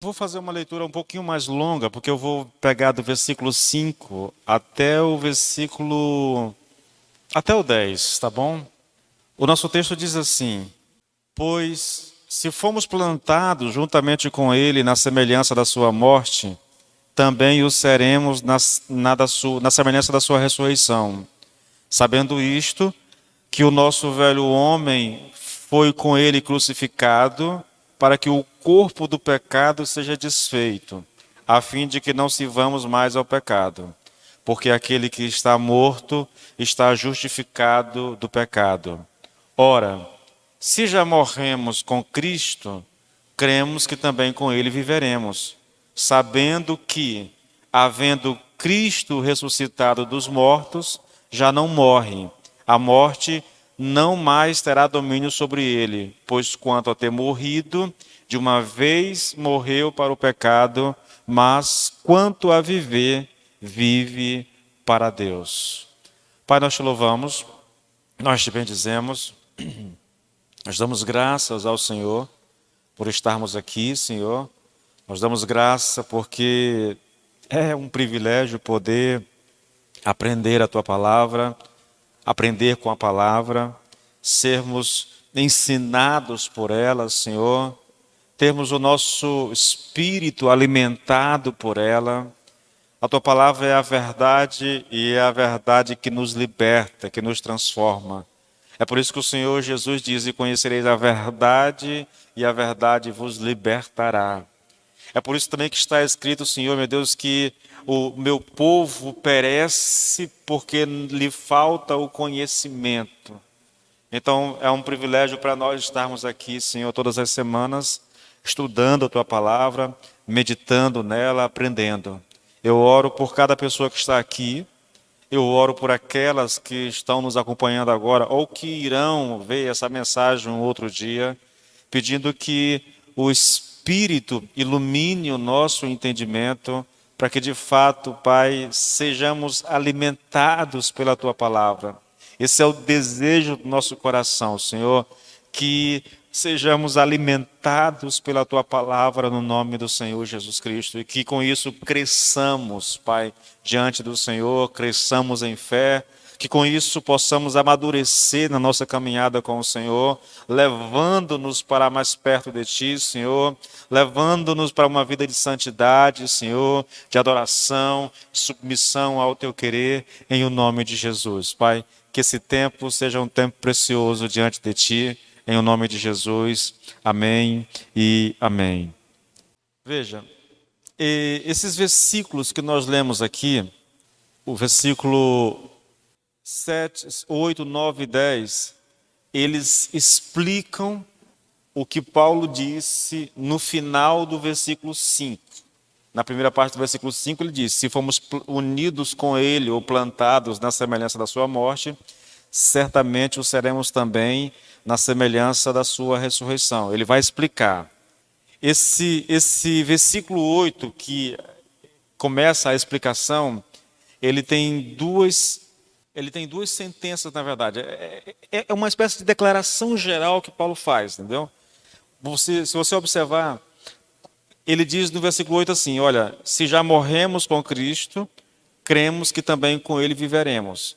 Vou fazer uma leitura um pouquinho mais longa, porque eu vou pegar do versículo 5 até o 10, tá bom? O nosso texto diz assim: Pois se fomos plantados juntamente com ele na semelhança da sua morte, também o seremos na semelhança da sua ressurreição. Sabendo isto, que o nosso velho homem foi com ele crucificado, para que o corpo do pecado seja desfeito, a fim de que não sirvamos mais ao pecado. Porque aquele que está morto está justificado do pecado. Ora, se já morremos com Cristo, cremos que também com ele viveremos, sabendo que, havendo Cristo ressuscitado dos mortos, já não morre. A morte não mais terá domínio sobre ele, pois quanto a ter morrido, de uma vez morreu para o pecado, mas quanto a viver, vive para Deus. Pai, nós te louvamos, nós te bendizemos, nós damos graças ao Senhor por estarmos aqui, Senhor. Nós damos graça porque é um privilégio poder aprender a Tua palavra, aprender com a palavra, sermos ensinados por ela, Senhor, termos o nosso espírito alimentado por ela. A Tua palavra é a verdade e é a verdade que nos liberta, que nos transforma. É por isso que o Senhor Jesus diz: e conhecereis a verdade, e a verdade vos libertará. É por isso também que está escrito, Senhor, meu Deus, que o meu povo perece porque lhe falta o conhecimento. Então, é um privilégio para nós estarmos aqui, Senhor, todas as semanas, estudando a Tua palavra, meditando nela, aprendendo. Eu oro por cada pessoa que está aqui, eu oro por aquelas que estão nos acompanhando agora ou que irão ver essa mensagem um outro dia, pedindo que o Espírito ilumine o nosso entendimento para que de fato, Pai, sejamos alimentados pela Tua palavra. Esse é o desejo do nosso coração, Senhor, que sejamos alimentados pela Tua palavra no nome do Senhor Jesus Cristo e que com isso cresçamos, Pai, diante do Senhor, cresçamos em fé, que com isso possamos amadurecer na nossa caminhada com o Senhor, levando-nos para mais perto de Ti, Senhor, levando-nos para uma vida de santidade, Senhor, de adoração, submissão ao Teu querer, em o nome de Jesus. Pai, que esse tempo seja um tempo precioso diante de Ti, em o nome de Jesus. Amém e amém. Veja, esses versículos que nós lemos aqui, o versículo 7, 8, 9 e 10, eles explicam o que Paulo disse no final do versículo 5. Na primeira parte do versículo 5 ele diz: se fomos unidos com ele ou plantados na semelhança da sua morte, certamente o seremos também na semelhança da sua ressurreição. Ele vai explicar. Esse versículo 8 que começa a explicação, ele tem duas sentenças, na verdade. É uma espécie de declaração geral que Paulo faz, entendeu? Se você observar, ele diz no versículo 8 assim: olha, se já morremos com Cristo, cremos que também com ele viveremos.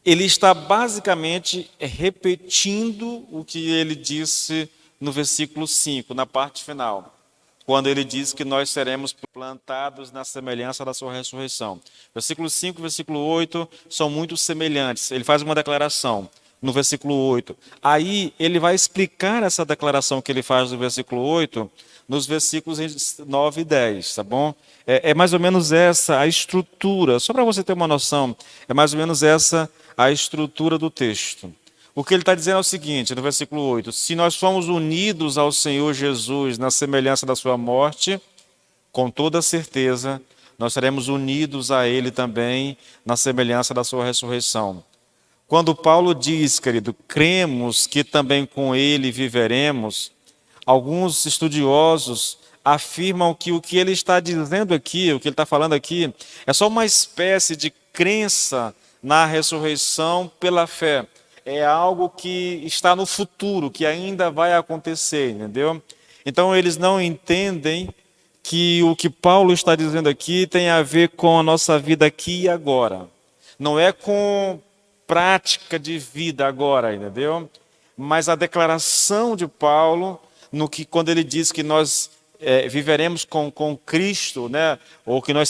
Ele está basicamente repetindo o que ele disse no versículo 5, na parte final, quando ele diz que nós seremos plantados na semelhança da sua ressurreição. Versículo 5 e versículo 8 são muito semelhantes. Ele faz uma declaração no versículo 8. Aí ele vai explicar essa declaração que ele faz no versículo 8 nos versículos 9 e 10, tá bom? É mais ou menos essa a estrutura, só para você ter uma noção, é mais ou menos essa a estrutura do texto. O que ele está dizendo é o seguinte, no versículo 8: se nós somos unidos ao Senhor Jesus na semelhança da sua morte, com toda certeza, nós seremos unidos a Ele também na semelhança da sua ressurreição. Quando Paulo diz, querido, cremos que também com Ele viveremos, alguns estudiosos afirmam que o que ele está dizendo aqui, o que ele está falando aqui, é só uma espécie de crença na ressurreição pela fé. É algo que está no futuro, que ainda vai acontecer, entendeu? Então eles não entendem que o que Paulo está dizendo aqui tem a ver com a nossa vida aqui e agora. Não é com prática de vida agora, entendeu? Mas a declaração de Paulo, no que quando ele diz que nós viveremos com Cristo, né? Ou que nós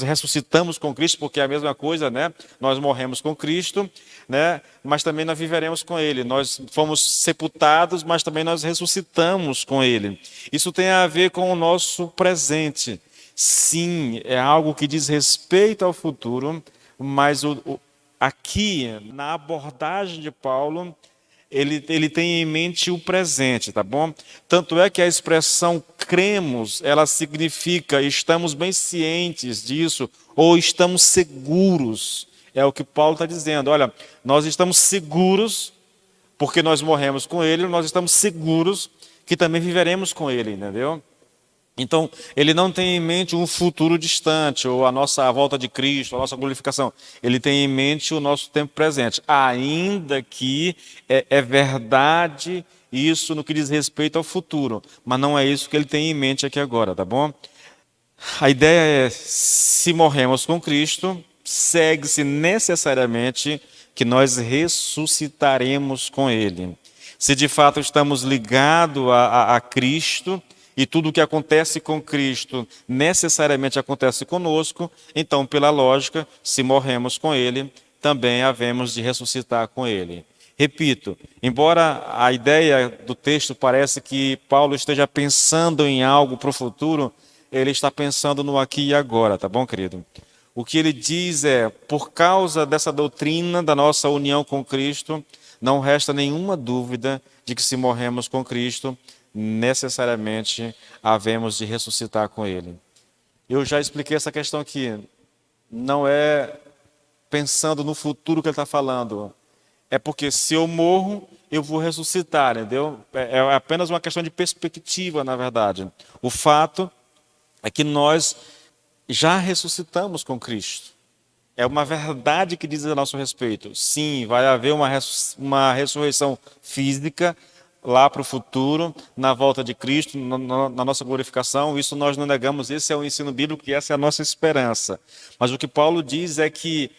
ressuscitamos com Cristo, porque é a mesma coisa, né? Nós morremos com Cristo, né? Mas também nós viveremos com Ele. Nós fomos sepultados, mas também nós ressuscitamos com Ele. Isso tem a ver com o nosso presente. Sim, é algo que diz respeito ao futuro, mas aqui, na abordagem de Paulo, ele tem em mente o presente, tá bom? Tanto é que a expressão cremos, ela significa estamos bem cientes disso, ou estamos seguros. É o que Paulo está dizendo. Olha, nós estamos seguros, porque nós morremos com ele, nós estamos seguros que também viveremos com ele, entendeu? Então, ele não tem em mente um futuro distante, ou a volta de Cristo, a nossa glorificação. Ele tem em mente o nosso tempo presente. Ainda que é verdade isso no que diz respeito ao futuro, mas não é isso que ele tem em mente aqui agora, tá bom? A ideia é, se morremos com Cristo, segue-se necessariamente que nós ressuscitaremos com Ele. Se de fato estamos ligados a Cristo, e tudo o que acontece com Cristo necessariamente acontece conosco, então, pela lógica, se morremos com Ele, também havemos de ressuscitar com Ele. Repito, embora a ideia do texto pareça que Paulo esteja pensando em algo para o futuro, ele está pensando no aqui e agora, tá bom, querido? O que ele diz é, por causa dessa doutrina da nossa união com Cristo, não resta nenhuma dúvida de que se morremos com Cristo, necessariamente havemos de ressuscitar com Ele. Eu já expliquei essa questão aqui. Não é pensando no futuro que ele está falando. É porque se eu morro, eu vou ressuscitar, entendeu? É apenas uma questão de perspectiva, na verdade. O fato é que nós já ressuscitamos com Cristo. É uma verdade que diz a nosso respeito. Sim, vai haver uma ressurreição física lá para o futuro, na volta de Cristo, na nossa glorificação. Isso nós não negamos, esse é o ensino bíblico e essa é a nossa esperança. Mas o que Paulo diz é que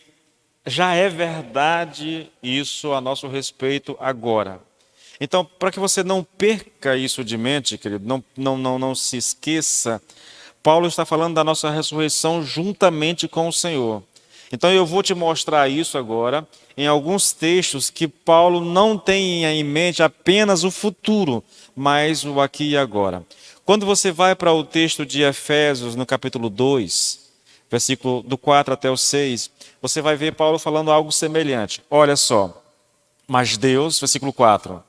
já é verdade isso a nosso respeito agora. Então, para que você não perca isso de mente, querido, não se esqueça, Paulo está falando da nossa ressurreição juntamente com o Senhor. Então eu vou te mostrar isso agora em alguns textos que Paulo não tem em mente apenas o futuro, mas o aqui e agora. Quando você vai para o texto de Efésios, no capítulo 2, versículo do 4 até o 6, você vai ver Paulo falando algo semelhante. Olha só, mas Deus, versículo 4,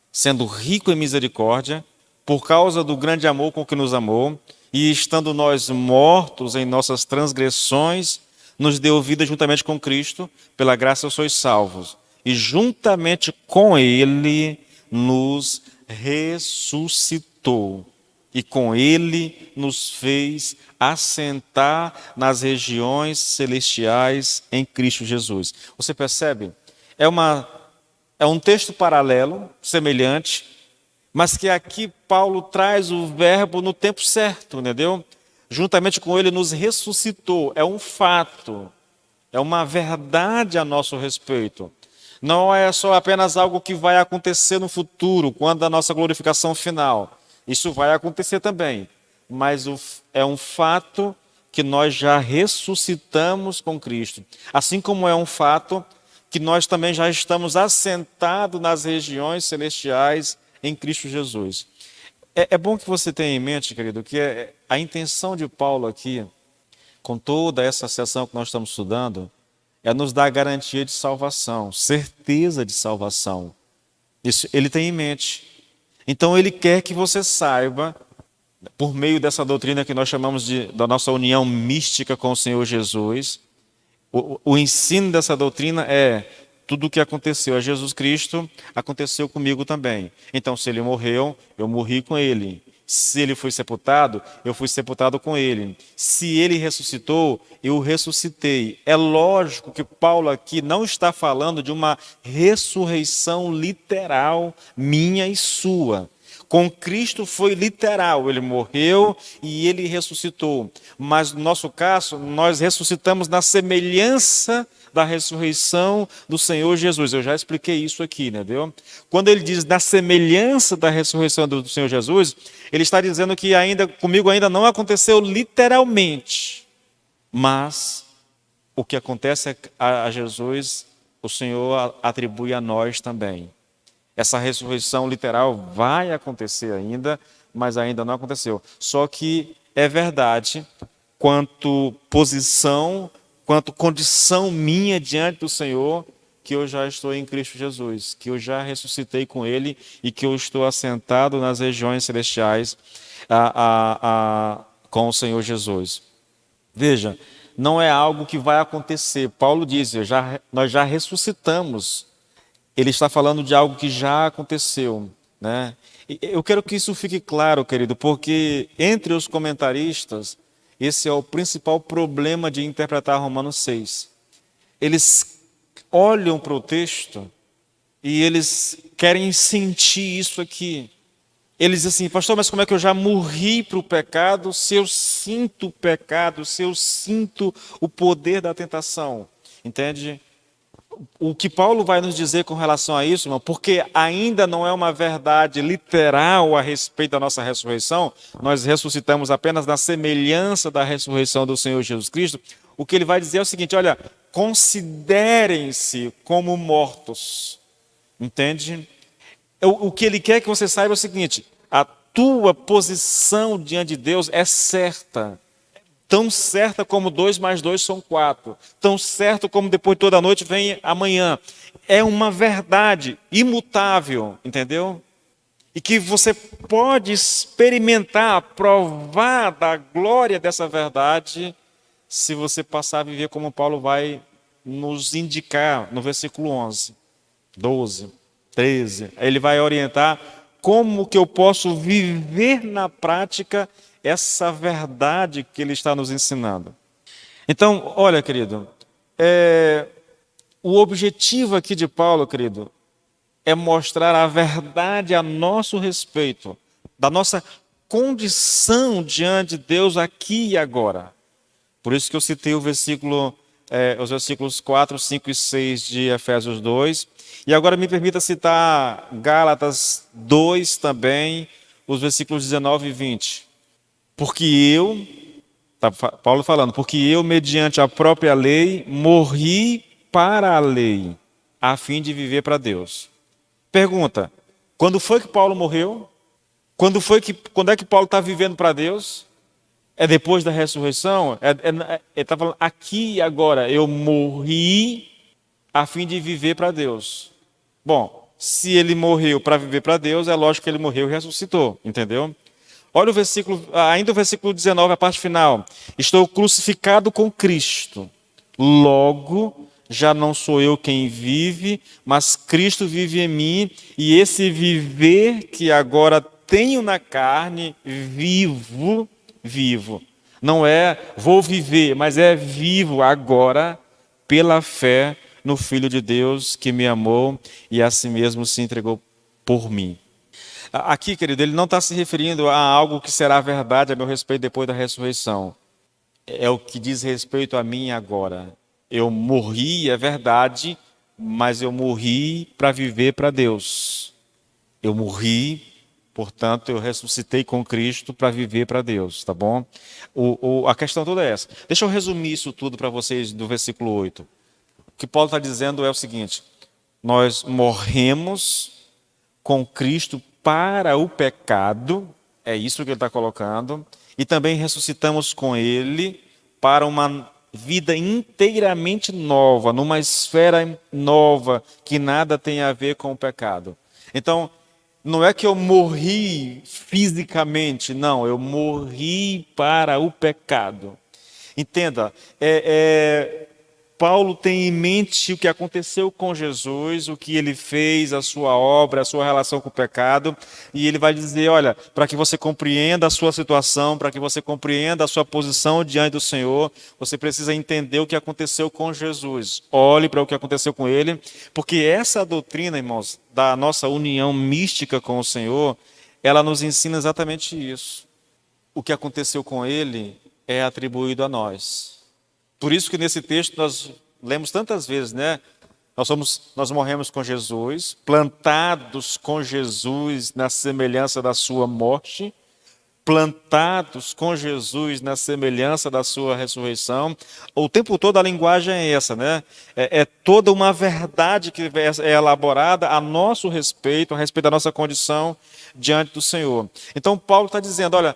sendo rico em misericórdia, por causa do grande amor com que nos amou, e estando nós mortos em nossas transgressões, nos deu vida juntamente com Cristo, pela graça sois salvos. E juntamente com Ele nos ressuscitou. E com Ele nos fez assentar nas regiões celestiais em Cristo Jesus. Você percebe? É um texto paralelo, semelhante, mas que aqui Paulo traz o verbo no tempo certo, entendeu? Juntamente com ele nos ressuscitou. É um fato, é uma verdade a nosso respeito. Não é só apenas algo que vai acontecer no futuro, quando a nossa glorificação final. Isso vai acontecer também, mas é um fato que nós já ressuscitamos com Cristo. Assim como é um fato que nós também já estamos assentados nas regiões celestiais em Cristo Jesus. É bom que você tenha em mente, querido, que a intenção de Paulo aqui, com toda essa sessão que nós estamos estudando, é nos dar garantia de salvação, certeza de salvação. Isso ele tem em mente. Então ele quer que você saiba, por meio dessa doutrina que nós chamamos da nossa união mística com o Senhor Jesus, o ensino dessa doutrina é: tudo o que aconteceu a Jesus Cristo, aconteceu comigo também. Então, se ele morreu, eu morri com ele. Se ele foi sepultado, eu fui sepultado com ele. Se ele ressuscitou, eu ressuscitei. É lógico que Paulo aqui não está falando de uma ressurreição literal minha e sua. Com Cristo foi literal, ele morreu e ele ressuscitou. Mas no nosso caso, nós ressuscitamos na semelhança da ressurreição do Senhor Jesus. Eu já expliquei isso aqui, né, entendeu? Quando ele diz na semelhança da ressurreição do Senhor Jesus, ele está dizendo que comigo ainda não aconteceu literalmente. Mas o que acontece a Jesus, o Senhor atribui a nós também. Essa ressurreição literal vai acontecer ainda, mas ainda não aconteceu. Só que é verdade, quanto posição, quanto condição minha diante do Senhor, que eu já estou em Cristo Jesus, que eu já ressuscitei com Ele e que eu estou assentado nas regiões celestiais com o Senhor Jesus. Veja, não é algo que vai acontecer. Paulo diz, nós já ressuscitamos. Ele está falando de algo que já aconteceu, né? E eu quero que isso fique claro, querido, porque entre os comentaristas, esse é o principal problema de interpretar Romanos 6. Eles olham para o texto e eles querem sentir isso aqui. Eles dizem assim, pastor, mas como é que eu já morri para o pecado se eu sinto o pecado, se eu sinto o poder da tentação? Entende? O que Paulo vai nos dizer com relação a isso, irmão, porque ainda não é uma verdade literal a respeito da nossa ressurreição, nós ressuscitamos apenas na semelhança da ressurreição do Senhor Jesus Cristo. O que ele vai dizer é o seguinte, olha, considerem-se como mortos, entende? O que ele quer que você saiba é o seguinte, a tua posição diante de Deus é certa. Tão certa como 2 mais 2 são 4. Tão certo como depois de toda a noite vem amanhã. É uma verdade imutável, entendeu? E que você pode experimentar, provar da glória dessa verdade, se você passar a viver como Paulo vai nos indicar no versículo 11, 12, 13. Ele vai orientar como que eu posso viver na prática essa verdade que ele está nos ensinando. Então, olha, querido, o objetivo aqui de Paulo, querido, é mostrar a verdade a nosso respeito, da nossa condição diante de Deus aqui e agora. Por isso que eu citei os versículos 4, 5 e 6 de Efésios 2. E agora me permita citar Gálatas 2 também, os versículos 19 e 20. Paulo falando, porque eu, mediante a própria lei, morri para a lei, a fim de viver para Deus. Pergunta, quando foi que Paulo morreu? Quando é que Paulo está vivendo para Deus? É depois da ressurreição? Ele está falando, aqui e agora, eu morri a fim de viver para Deus. Bom, se ele morreu para viver para Deus, é lógico que ele morreu e ressuscitou, entendeu? Olha ainda o versículo 19, a parte final. Estou crucificado com Cristo. Logo, já não sou eu quem vive, mas Cristo vive em mim. E esse viver que agora tenho na carne, vivo. Não é vou viver, mas é vivo agora pela fé no Filho de Deus que me amou e a si mesmo se entregou por mim. Aqui, querido, ele não está se referindo a algo que será verdade a meu respeito depois da ressurreição. É o que diz respeito a mim agora. Eu morri, é verdade, mas eu morri para viver para Deus. Eu morri, portanto, eu ressuscitei com Cristo para viver para Deus, tá bom? A questão toda é essa. Deixa eu resumir isso tudo para vocês do versículo 8. O que Paulo está dizendo é o seguinte, nós morremos com Cristo para o pecado, é isso que ele está colocando, e também ressuscitamos com ele para uma vida inteiramente nova, numa esfera nova, que nada tem a ver com o pecado. Então, não é que eu morri fisicamente, não, eu morri para o pecado. Entenda, Paulo tem em mente o que aconteceu com Jesus, o que ele fez, a sua obra, a sua relação com o pecado, e ele vai dizer, olha, para que você compreenda a sua situação, para que você compreenda a sua posição diante do Senhor, você precisa entender o que aconteceu com Jesus. Olhe para o que aconteceu com ele, porque essa doutrina, irmãos, da nossa união mística com o Senhor, ela nos ensina exatamente isso. O que aconteceu com ele é atribuído a nós. Por isso que nesse texto nós lemos tantas vezes, né? Nós morremos com Jesus, plantados com Jesus na semelhança da sua morte, plantados com Jesus na semelhança da sua ressurreição. O tempo todo a linguagem é essa, né? É toda uma verdade que é elaborada a nosso respeito, a respeito da nossa condição diante do Senhor. Então Paulo está dizendo, olha,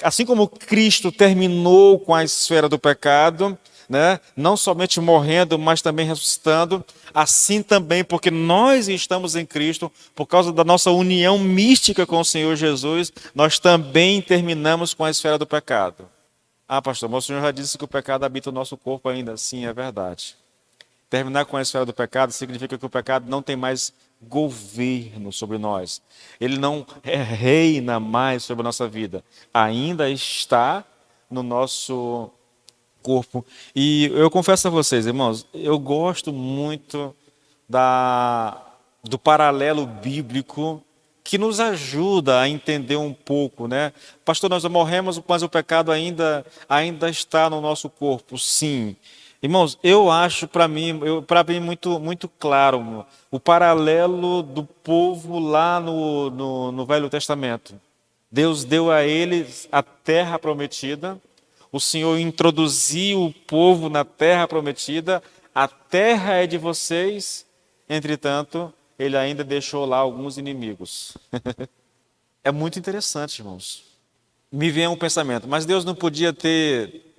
assim como Cristo terminou com a esfera do pecado, né? Não somente morrendo, mas também ressuscitando, assim também, porque nós estamos em Cristo, por causa da nossa união mística com o Senhor Jesus, nós também terminamos com a esfera do pecado. Ah, pastor, mas o Senhor já disse que o pecado habita o nosso corpo ainda. Sim, é verdade. Terminar com a esfera do pecado significa que o pecado não tem mais governo sobre nós. Ele não reina mais sobre a nossa vida. Ainda está no nosso corpo. E eu confesso a vocês, irmãos, eu gosto muito do paralelo bíblico que nos ajuda a entender um pouco, né? Pastor, nós morremos, mas o pecado ainda está no nosso corpo. Sim. Irmãos, eu acho para mim muito claro o paralelo do povo lá no Velho Testamento. Deus deu a eles a terra prometida. O Senhor introduziu o povo na terra prometida, a terra é de vocês, entretanto, ele ainda deixou lá alguns inimigos. É muito interessante, irmãos. Me vem um pensamento, mas Deus não podia ter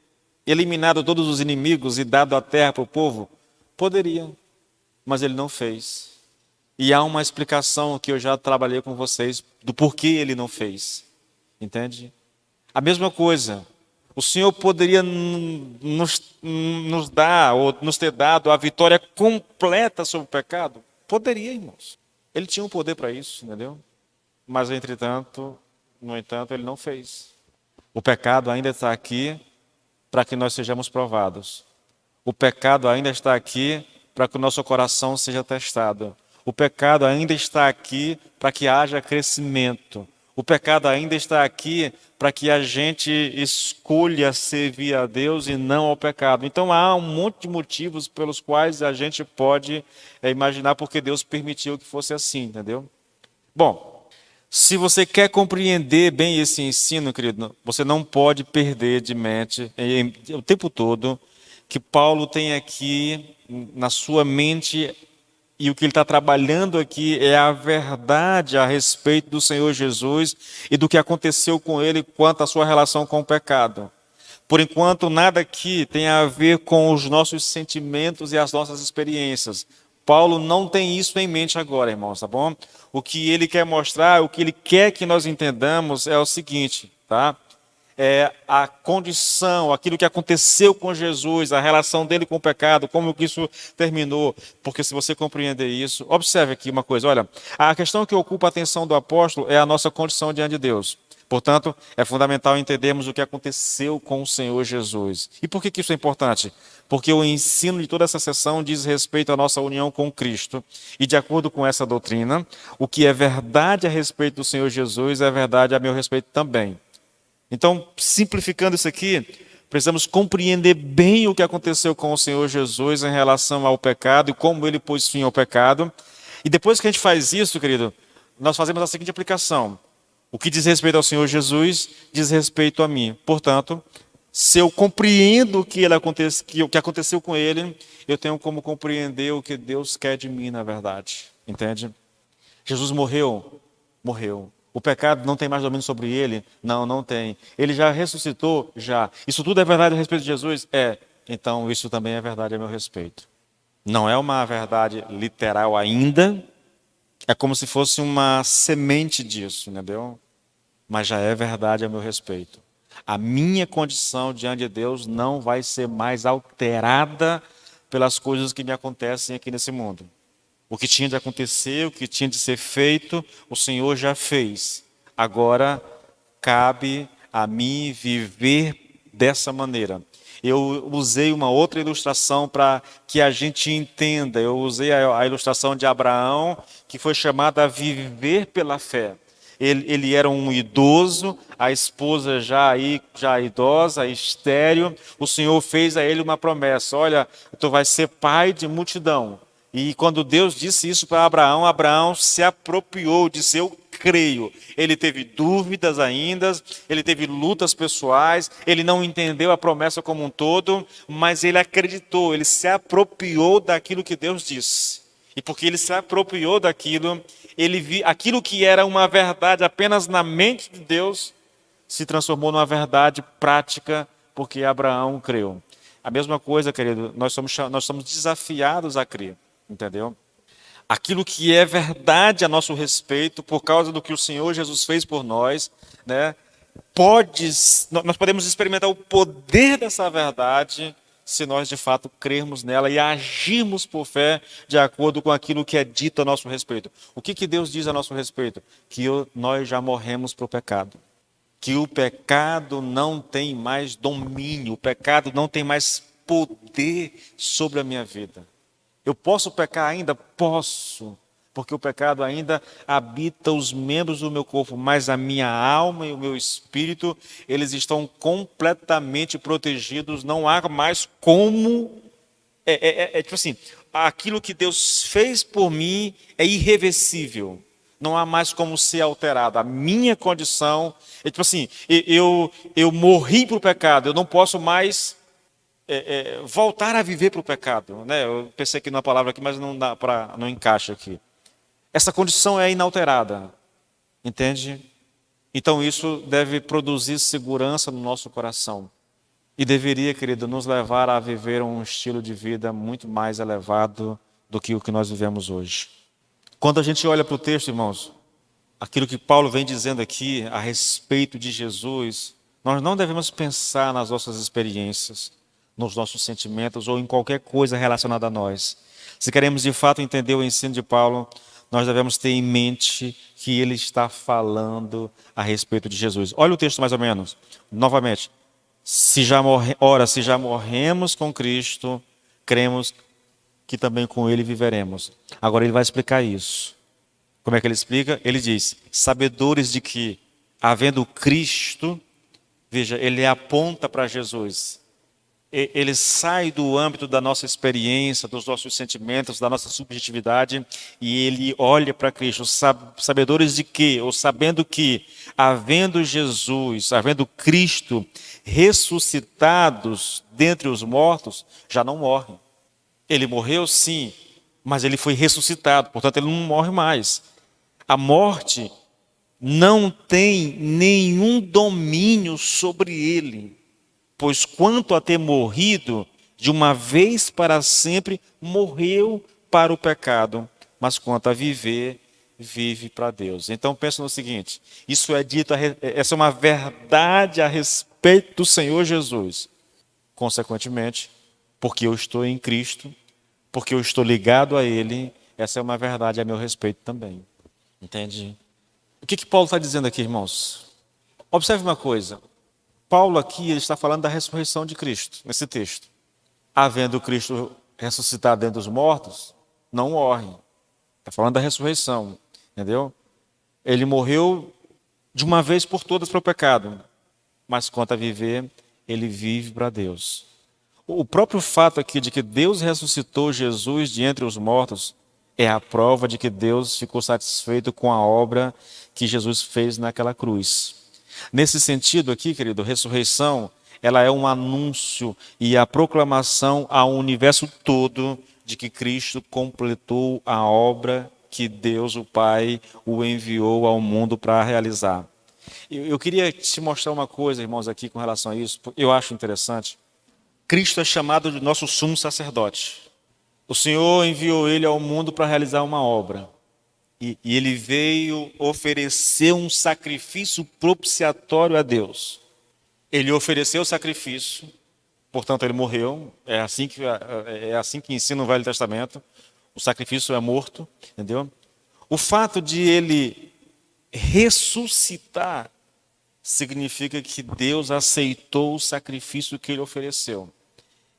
eliminado todos os inimigos e dado a terra para o povo? Poderia, mas ele não fez. E há uma explicação que eu já trabalhei com vocês do porquê ele não fez. Entende? A mesma coisa. O Senhor poderia nos dar, ou nos ter dado a vitória completa sobre o pecado? Poderia, irmãos. Ele tinha um poder para isso, entendeu? Mas, no entanto, ele não fez. O pecado ainda está aqui para que nós sejamos provados. O pecado ainda está aqui para que o nosso coração seja testado. O pecado ainda está aqui para que haja crescimento. O pecado ainda está aqui para que a gente escolha servir a Deus e não ao pecado. Então há um monte de motivos pelos quais a gente pode imaginar porque Deus permitiu que fosse assim, entendeu? Bom, se você quer compreender bem esse ensino, querido, você não pode perder de mente o tempo todo que Paulo tem aqui na sua mente. E o que ele está trabalhando aqui é a verdade a respeito do Senhor Jesus e do que aconteceu com ele quanto à sua relação com o pecado. Por enquanto, nada aqui tem a ver com os nossos sentimentos e as nossas experiências. Paulo não tem isso em mente agora, irmãos, tá bom? O que ele quer mostrar, o que ele quer que nós entendamos é o seguinte, tá? É a condição, aquilo que aconteceu com Jesus, a relação dele com o pecado, como que isso terminou. Porque se você compreender isso, observe aqui uma coisa, olha, a questão que ocupa a atenção do apóstolo é a nossa condição diante de Deus. Portanto, é fundamental entendermos o que aconteceu com o Senhor Jesus. E por que isso é importante? Porque o ensino de toda essa sessão diz respeito à nossa união com Cristo. E de acordo com essa doutrina, o que é verdade a respeito do Senhor Jesus é verdade a meu respeito também. Então, simplificando isso aqui, precisamos compreender bem o que aconteceu com o Senhor Jesus em relação ao pecado e como ele pôs fim ao pecado. E depois que a gente faz isso, querido, nós fazemos a seguinte aplicação. O que diz respeito ao Senhor Jesus, diz respeito a mim. Portanto, se eu compreendo o que aconteceu com ele, eu tenho como compreender o que Deus quer de mim, na verdade. Entende? Jesus morreu. O pecado não tem mais domínio sobre ele? Não tem. Ele já ressuscitou? Já. Isso tudo é verdade a respeito de Jesus? É. Então isso também é verdade a meu respeito. Não é uma verdade literal ainda. É como se fosse uma semente disso, entendeu? Mas já é verdade a meu respeito. A minha condição diante de Deus não vai ser mais alterada pelas coisas que me acontecem aqui nesse mundo. O que tinha de acontecer, o que tinha de ser feito, o Senhor já fez. Agora, cabe a mim viver dessa maneira. Eu usei uma outra ilustração para que a gente entenda. Eu usei a ilustração de Abraão, que foi chamado a viver pela fé. Ele era um idoso, a esposa já idosa, estéril. O Senhor fez a ele uma promessa: olha, tu vais ser pai de multidão. E quando Deus disse isso para Abraão, Abraão se apropriou, disse: eu creio. Ele teve dúvidas ainda, ele teve lutas pessoais, ele não entendeu a promessa como um todo, mas ele acreditou, ele se apropriou daquilo que Deus disse. E porque ele se apropriou daquilo, aquilo que era uma verdade apenas na mente de Deus, se transformou numa verdade prática, porque Abraão creu. A mesma coisa, querido, nós somos desafiados a crer, entendeu? Aquilo que é verdade a nosso respeito, por causa do que o Senhor Jesus fez por nós, né? Nós podemos experimentar o poder dessa verdade se nós de fato crermos nela e agirmos por fé de acordo com aquilo que é dito a nosso respeito. O que Deus diz a nosso respeito? Que nós já morremos para o pecado. Que o pecado não tem mais domínio, o pecado não tem mais poder sobre a minha vida. Eu posso pecar ainda? Posso, porque o pecado ainda habita os membros do meu corpo, mas a minha alma e o meu espírito, eles estão completamente protegidos, não há mais como... tipo assim, aquilo que Deus fez por mim é irreversível, não há mais como ser alterado. A minha condição, tipo assim, eu morri para o pecado, eu não posso mais... voltar a viver para o pecado, né? Eu pensei aqui numa palavra aqui, mas não encaixa aqui. Essa condição é inalterada, entende? Então isso deve produzir segurança no nosso coração e deveria, querido, nos levar a viver um estilo de vida muito mais elevado do que o que nós vivemos hoje. Quando a gente olha para o texto, irmãos, aquilo que Paulo vem dizendo aqui a respeito de Jesus, nós não devemos pensar nas nossas experiências, nos nossos sentimentos ou em qualquer coisa relacionada a nós. Se queremos de fato entender o ensino de Paulo, nós devemos ter em mente que ele está falando a respeito de Jesus. Olha o texto mais ou menos, novamente. Se já morremos com Cristo, cremos que também com ele viveremos. Agora ele vai explicar isso. Como é que ele explica? Ele diz: sabedores de que, havendo Cristo, veja, ele aponta para Jesus. Ele sai do âmbito da nossa experiência, dos nossos sentimentos, da nossa subjetividade, e ele olha para Cristo. Sabedores de quê? Ou sabendo que, havendo Jesus, havendo Cristo ressuscitados dentre os mortos, já não morrem. Ele morreu sim, mas ele foi ressuscitado, portanto ele não morre mais. A morte não tem nenhum domínio sobre ele. Pois quanto a ter morrido, de uma vez para sempre, morreu para o pecado. Mas quanto a viver, vive para Deus. Então pense no seguinte, essa é uma verdade a respeito do Senhor Jesus. Consequentemente, porque eu estou em Cristo, porque eu estou ligado a Ele, essa é uma verdade a meu respeito também. Entende? O que Paulo está dizendo aqui, irmãos? Observe uma coisa. Paulo aqui ele está falando da ressurreição de Cristo, nesse texto. Havendo Cristo ressuscitado dentre os mortos, não morre. Está falando da ressurreição, entendeu? Ele morreu de uma vez por todas para o pecado, mas quanto a viver, ele vive para Deus. O próprio fato aqui de que Deus ressuscitou Jesus de entre os mortos é a prova de que Deus ficou satisfeito com a obra que Jesus fez naquela cruz. Nesse sentido aqui, querido, ressurreição, ela é um anúncio e a proclamação ao universo todo de que Cristo completou a obra que Deus, o Pai, o enviou ao mundo para realizar. Eu queria te mostrar uma coisa, irmãos, aqui com relação a isso, eu acho interessante. Cristo é chamado de nosso sumo sacerdote. O Senhor enviou ele ao mundo para realizar uma obra. E ele veio oferecer um sacrifício propiciatório a Deus. Ele ofereceu o sacrifício, portanto ele morreu. É assim que ensina o Velho Testamento. O sacrifício é morto, entendeu? O fato de ele ressuscitar significa que Deus aceitou o sacrifício que ele ofereceu.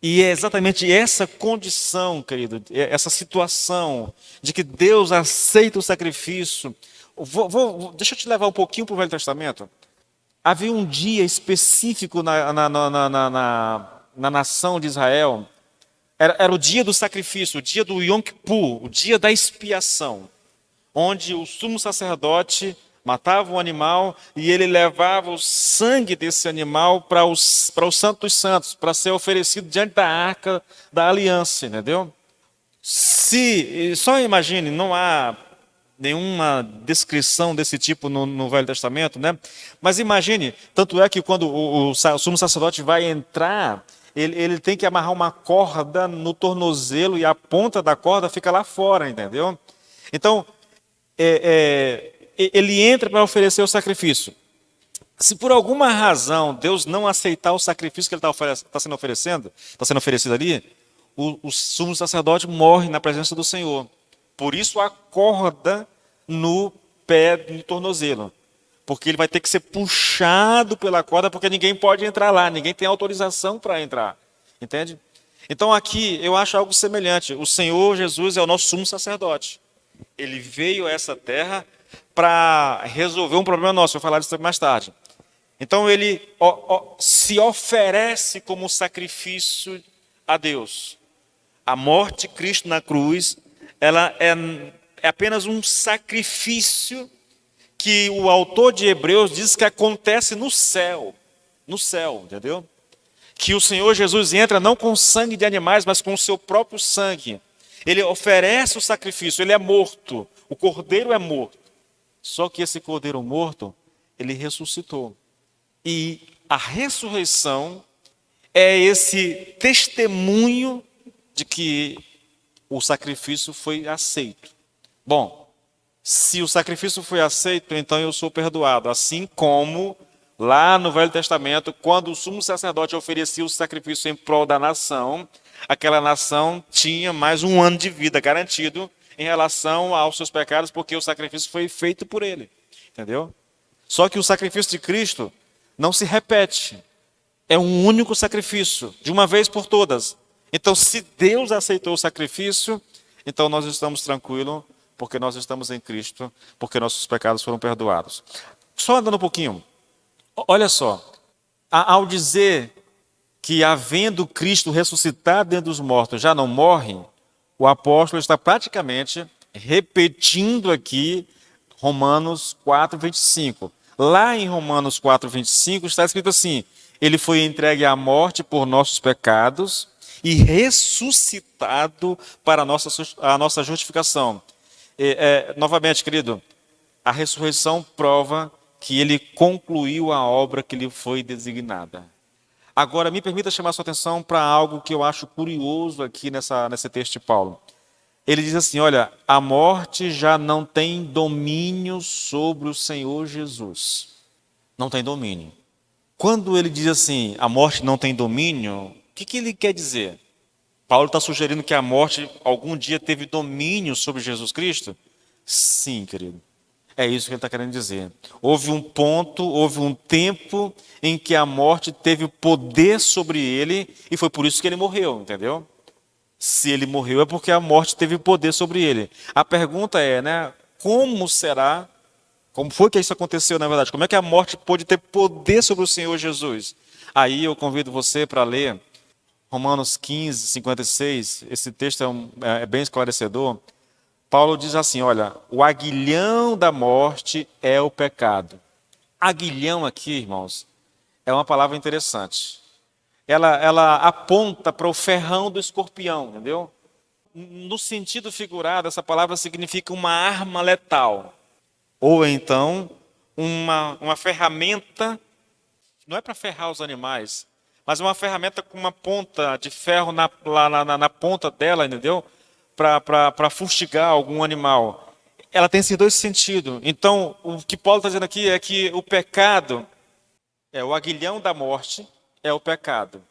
E é exatamente essa condição, querido, essa situação de que Deus aceita o sacrifício, Deixa eu te levar um pouquinho para o Velho Testamento. Havia um dia específico na nação de Israel. Era o dia do sacrifício, o dia do Yom Kippur, o dia da expiação, onde o sumo sacerdote matava um animal e ele levava o sangue desse animal para o Santo dos Santos, para ser oferecido diante da arca da aliança, entendeu? Só imagine, não há nenhuma descrição desse tipo no Velho Testamento, né? Mas imagine, tanto é que quando o sumo sacerdote vai entrar, ele tem que amarrar uma corda no tornozelo e a ponta da corda fica lá fora, entendeu? Então, ele entra para oferecer o sacrifício. Se por alguma razão Deus não aceitar o sacrifício que ele está sendo oferecido ali, o sumo sacerdote morre na presença do Senhor. Por isso a corda no pé, no tornozelo. Porque ele vai ter que ser puxado pela corda, porque ninguém pode entrar lá, ninguém tem autorização para entrar. Entende? Então aqui eu acho algo semelhante. O Senhor Jesus é o nosso sumo sacerdote. Ele veio a essa terra para resolver um problema nosso. Vou falar disso mais tarde. Então ele se oferece como sacrifício a Deus. A morte de Cristo na cruz, ela é apenas um sacrifício que o autor de Hebreus diz que acontece no céu, entendeu? Que o Senhor Jesus entra não com sangue de animais, mas com o seu próprio sangue. Ele oferece o sacrifício, ele é morto, o cordeiro é morto. Só que esse cordeiro morto, ele ressuscitou. E a ressurreição é esse testemunho de que o sacrifício foi aceito. Bom, se o sacrifício foi aceito, então eu sou perdoado. Assim como lá no Velho Testamento, quando o sumo sacerdote oferecia o sacrifício em prol da nação, aquela nação tinha mais um ano de vida garantido em relação aos seus pecados, porque o sacrifício foi feito por ele. Entendeu? Só que o sacrifício de Cristo não se repete. É um único sacrifício, de uma vez por todas. Então, se Deus aceitou o sacrifício, então nós estamos tranquilos, porque nós estamos em Cristo, porque nossos pecados foram perdoados. Só andando um pouquinho. Olha só. Ao dizer que, havendo Cristo ressuscitado dentre os mortos, já não morre, o apóstolo está praticamente repetindo aqui Romanos 4, 25. Lá em Romanos 4, 25 está escrito assim: ele foi entregue à morte por nossos pecados e ressuscitado para a nossa justificação. Novamente, querido, a ressurreição prova que ele concluiu a obra que lhe foi designada. Agora, me permita chamar a sua atenção para algo que eu acho curioso aqui nesse texto de Paulo. Ele diz assim, olha, a morte já não tem domínio sobre o Senhor Jesus. Não tem domínio. Quando ele diz assim, a morte não tem domínio, o que ele quer dizer? Paulo está sugerindo que a morte algum dia teve domínio sobre Jesus Cristo? Sim, querido. É isso que ele está querendo dizer. Houve um tempo em que a morte teve poder sobre ele e foi por isso que ele morreu, entendeu? Se ele morreu é porque a morte teve poder sobre ele. A pergunta é, né? Como foi que isso aconteceu, na verdade? Como é que a morte pôde ter poder sobre o Senhor Jesus? Aí eu convido você para ler Romanos 15, 56. Esse texto é bem esclarecedor. Paulo diz assim, olha, o aguilhão da morte é o pecado. Aguilhão aqui, irmãos, é uma palavra interessante. Ela aponta para o ferrão do escorpião, entendeu? No sentido figurado, essa palavra significa uma arma letal. Ou então, uma ferramenta, não é para ferrar os animais, mas uma ferramenta com uma ponta de ferro na ponta dela, entendeu? Para fustigar algum animal. Ela tem esses dois sentidos. Então, o que Paulo está dizendo aqui é que o pecado, o aguilhão da morte, é o pecado.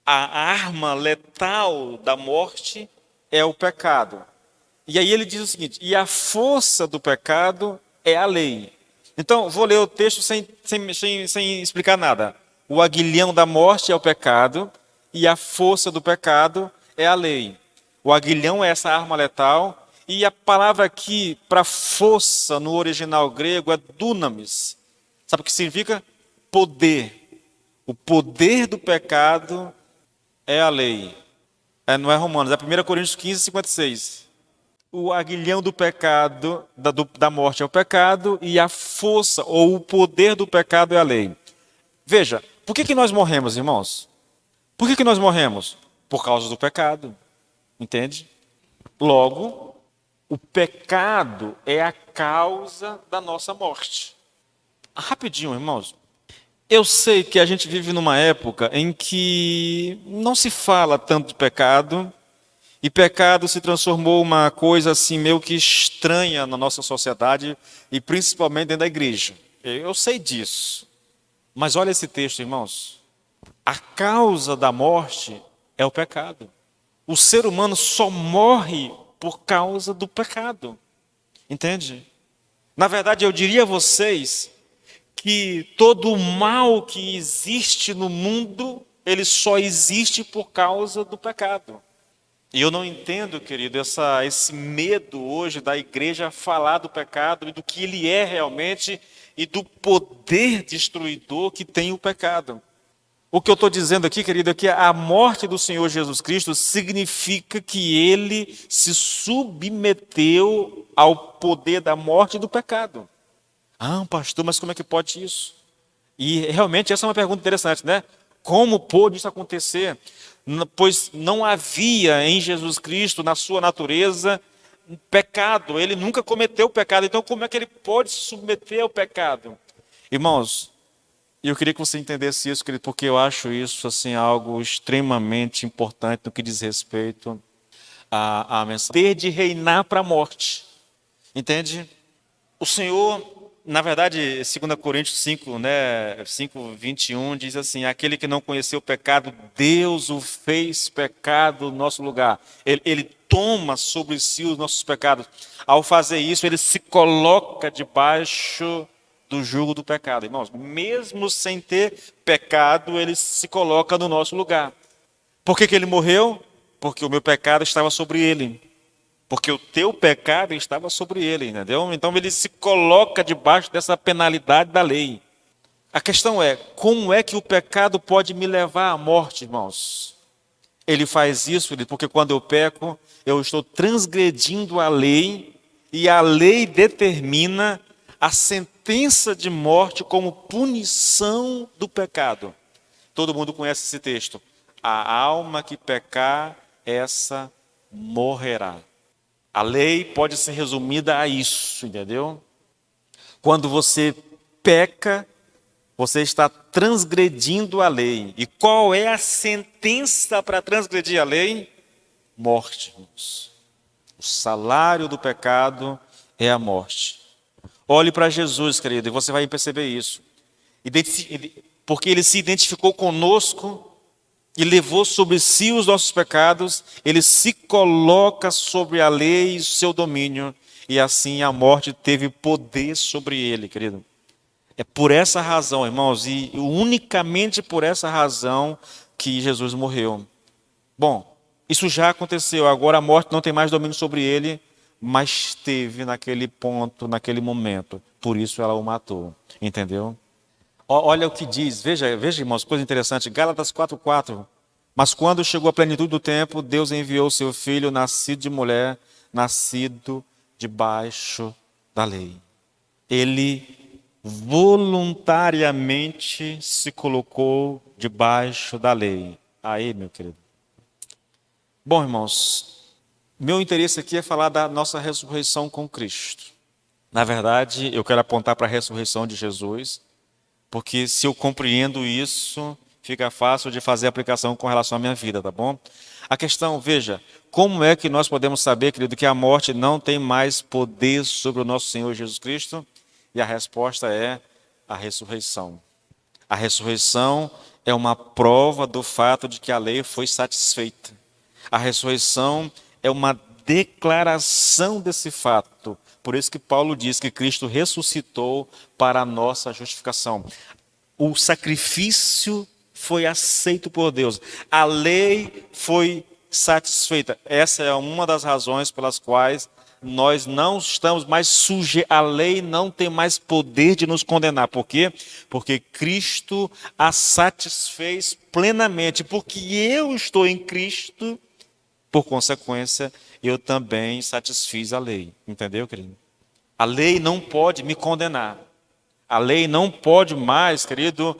A arma letal da morte é o pecado. E aí ele diz o seguinte, e a força do pecado é a lei. Então, vou ler o texto sem explicar nada. O aguilhão da morte é o pecado e a força do pecado é a lei. O aguilhão é essa arma letal E a palavra aqui para força no original grego é dunamis. Sabe o que significa? Poder. O poder do pecado é a lei. Não é Romanos, é 1 Coríntios 15, 56. O aguilhão do pecado, da morte é o pecado, e a força ou o poder do pecado é a lei. Veja, por que nós morremos, irmãos? Por que nós morremos? Por causa do pecado. Entende? Logo, o pecado é a causa da nossa morte. Rapidinho, irmãos. Eu sei que a gente vive numa época em que não se fala tanto de pecado, e pecado se transformou uma coisa assim meio que estranha na nossa sociedade, e principalmente dentro da igreja. Eu sei disso. Mas olha esse texto, irmãos. A causa da morte é o pecado. O ser humano só morre por causa do pecado. Entende? Na verdade, eu diria a vocês que todo o mal que existe no mundo, ele só existe por causa do pecado. E eu não entendo, querido, esse medo hoje da igreja falar do pecado e do que ele é realmente e do poder destruidor que tem o pecado. O que eu estou dizendo aqui, querido, é que a morte do Senhor Jesus Cristo significa que ele se submeteu ao poder da morte e do pecado. Ah, pastor, mas como é que pode isso? E realmente essa é uma pergunta interessante, né? Como pôde isso acontecer? Pois não havia em Jesus Cristo, na sua natureza, pecado. Ele nunca cometeu pecado. Então, como é que ele pode se submeter ao pecado? Irmãos, eu queria que você entendesse isso, querido, porque eu acho isso assim, algo extremamente importante no que diz respeito à mensagem. Ter de reinar para a morte. Entende? O Senhor... Na verdade, 2 Coríntios 5, 21, diz assim: aquele que não conheceu o pecado, Deus o fez pecado no nosso lugar. Ele toma sobre si os nossos pecados. Ao fazer isso, ele se coloca debaixo do jugo do pecado. Irmãos, mesmo sem ter pecado, ele se coloca no nosso lugar. Por que ele morreu? Porque o meu pecado estava sobre ele. Porque o teu pecado estava sobre ele, entendeu? Então ele se coloca debaixo dessa penalidade da lei. A questão é, como é que o pecado pode me levar à morte, irmãos? Ele faz isso, porque quando eu peco, eu estou transgredindo a lei, e a lei determina a sentença de morte como punição do pecado. Todo mundo conhece esse texto. A alma que pecar, essa morrerá. A lei pode ser resumida a isso, entendeu? Quando você peca, você está transgredindo a lei. E qual é a sentença para transgredir a lei? Morte. O salário do pecado é a morte. Olhe para Jesus, querido, e você vai perceber isso. Porque ele se identificou conosco e levou sobre si os nossos pecados, ele se coloca sobre a lei e o seu domínio, e assim a morte teve poder sobre ele, querido. É por essa razão, irmãos, e unicamente por essa razão que Jesus morreu. Bom, isso já aconteceu, agora a morte não tem mais domínio sobre ele, mas teve naquele ponto, naquele momento. Por isso ela o matou, entendeu? Olha o que diz, veja irmãos, coisa interessante, Gálatas 4:4. Mas quando chegou a plenitude do tempo, Deus enviou seu filho, nascido de mulher, nascido debaixo da lei. Ele voluntariamente se colocou debaixo da lei. Aí, meu querido. Bom, irmãos, meu interesse aqui é falar da nossa ressurreição com Cristo. Na verdade, eu quero apontar para a ressurreição de Jesus, porque se eu compreendo isso, fica fácil de fazer aplicação com relação à minha vida, tá bom? A questão, veja, como é que nós podemos saber, querido, que a morte não tem mais poder sobre o nosso Senhor Jesus Cristo? E a resposta é a ressurreição. A ressurreição é uma prova do fato de que a lei foi satisfeita. A ressurreição é uma declaração desse fato. Por isso que Paulo diz que Cristo ressuscitou para a nossa justificação. O sacrifício foi aceito por Deus. A lei foi satisfeita. Essa é uma das razões pelas quais Nós não estamos mais sujeitos, a lei não tem mais poder de nos condenar. Por quê? Porque Cristo a satisfez plenamente. Porque eu estou em Cristo, por consequência, eu também satisfiz a lei. Entendeu, querido? A lei não pode me condenar. A lei não pode mais, querido,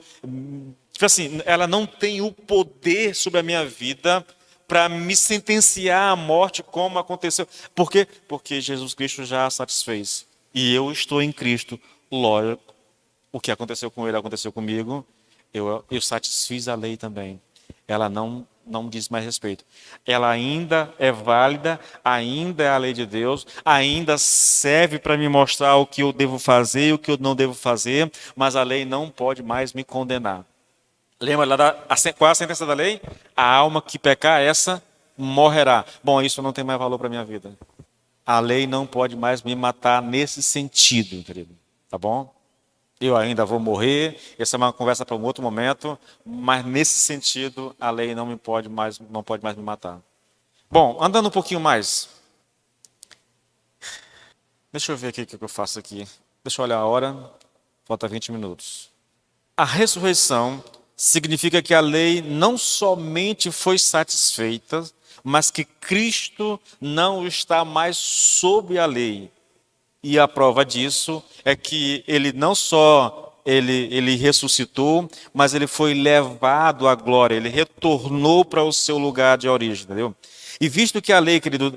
tipo assim, ela não tem o poder sobre a minha vida para me sentenciar à morte como aconteceu. Por quê? Porque Jesus Cristo já a satisfez. E eu estou em Cristo. Lógico, o que aconteceu com ele aconteceu comigo. Eu satisfiz a lei também. Ela não diz mais respeito. Ela ainda é válida, ainda é a lei de Deus, ainda serve para me mostrar o que eu devo fazer e o que eu não devo fazer, mas a lei não pode mais me condenar. Lembra lá qual é a sentença da lei? A alma que pecar, essa morrerá. Bom, isso não tem mais valor para a minha vida. A lei não pode mais me matar nesse sentido, querido. Tá bom? Eu ainda vou morrer, essa é uma conversa para um outro momento, mas nesse sentido a lei não pode mais me matar. Bom, andando um pouquinho mais. Deixa eu ver aqui o que eu faço aqui. Deixa eu olhar a hora, falta 20 minutos. A ressurreição significa que a lei não somente foi satisfeita, mas que Cristo não está mais sob a lei. E a prova disso é que ele não só ele ressuscitou, mas ele foi levado à glória, ele retornou para o seu lugar de origem, entendeu? E visto que a lei, querido,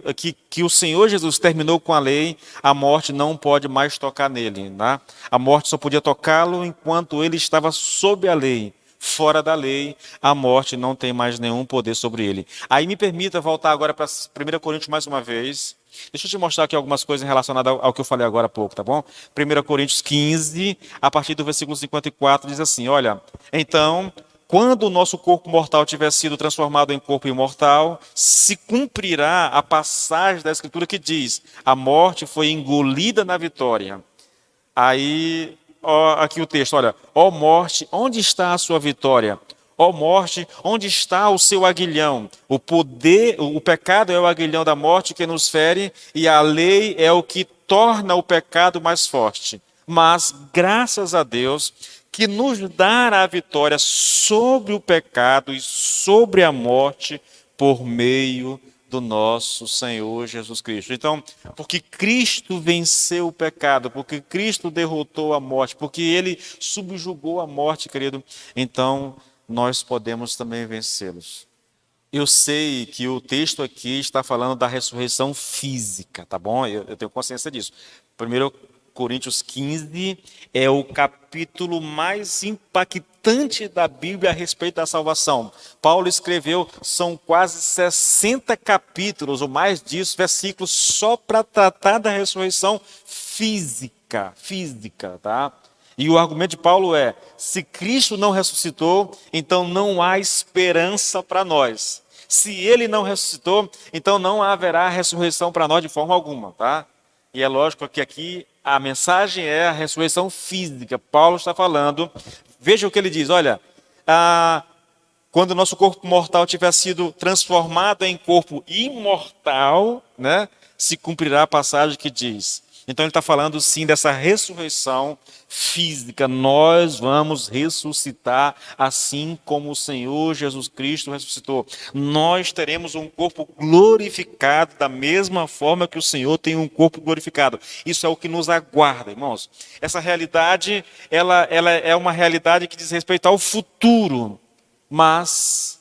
que o Senhor Jesus terminou com a lei, a morte não pode mais tocar nele, né? A morte só podia tocá-lo enquanto ele estava sob a lei. Fora da lei, a morte não tem mais nenhum poder sobre ele. Aí me permita voltar agora para 1 Coríntios mais uma vez. Deixa eu te mostrar aqui algumas coisas relacionadas ao que eu falei agora há pouco, tá bom? 1 Coríntios 15, a partir do versículo 54, diz assim, olha, então, quando o nosso corpo mortal tiver sido transformado em corpo imortal, se cumprirá a passagem da Escritura que diz, a morte foi engolida na vitória. Aí, ó, aqui o texto, olha, ó morte, onde está a sua vitória? Ó morte, onde está o seu aguilhão? O poder, o pecado é o aguilhão da morte que nos fere e a lei é o que torna o pecado mais forte. Mas, graças a Deus, que nos dá a vitória sobre o pecado e sobre a morte por meio do nosso Senhor Jesus Cristo. Então, porque Cristo venceu o pecado, porque Cristo derrotou a morte, porque Ele subjugou a morte, querido, então nós podemos também vencê-los. Eu sei que o texto aqui está falando da ressurreição física, tá bom? Eu tenho consciência disso. Primeiro Coríntios 15 é o capítulo mais impactante da Bíblia a respeito da salvação. Paulo escreveu, são quase 60 capítulos, ou mais disso, versículos, só para tratar da ressurreição física, tá? E o argumento de Paulo é, se Cristo não ressuscitou, então não há esperança para nós. Se ele não ressuscitou, então não haverá ressurreição para nós de forma alguma, tá? E é lógico que aqui a mensagem é a ressurreição física. Paulo está falando, veja o que ele diz, olha, quando o nosso corpo mortal tiver sido transformado em corpo imortal, né, se cumprirá a passagem que diz. Então ele está falando sim dessa ressurreição física. Nós vamos ressuscitar assim como o Senhor Jesus Cristo ressuscitou. Nós teremos um corpo glorificado da mesma forma que o Senhor tem um corpo glorificado. Isso é o que nos aguarda, irmãos. Essa realidade, ela é uma realidade que diz respeito ao futuro, mas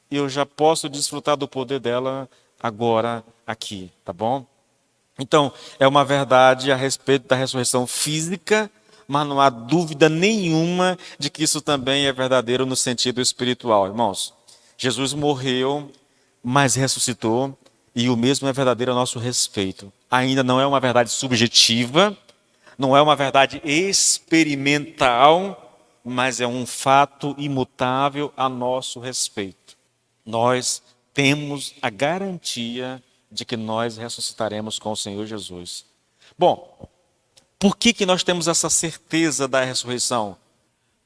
eu já posso desfrutar do poder dela agora, aqui, tá bom? Então, é uma verdade a respeito da ressurreição física, mas não há dúvida nenhuma de que isso também é verdadeiro no sentido espiritual, irmãos. Jesus morreu, mas ressuscitou, e o mesmo é verdadeiro a nosso respeito. Ainda não é uma verdade subjetiva, não é uma verdade experimental, mas é um fato imutável a nosso respeito. Nós temos a garantia de que nós ressuscitaremos com o Senhor Jesus. Bom, por que nós temos essa certeza da ressurreição?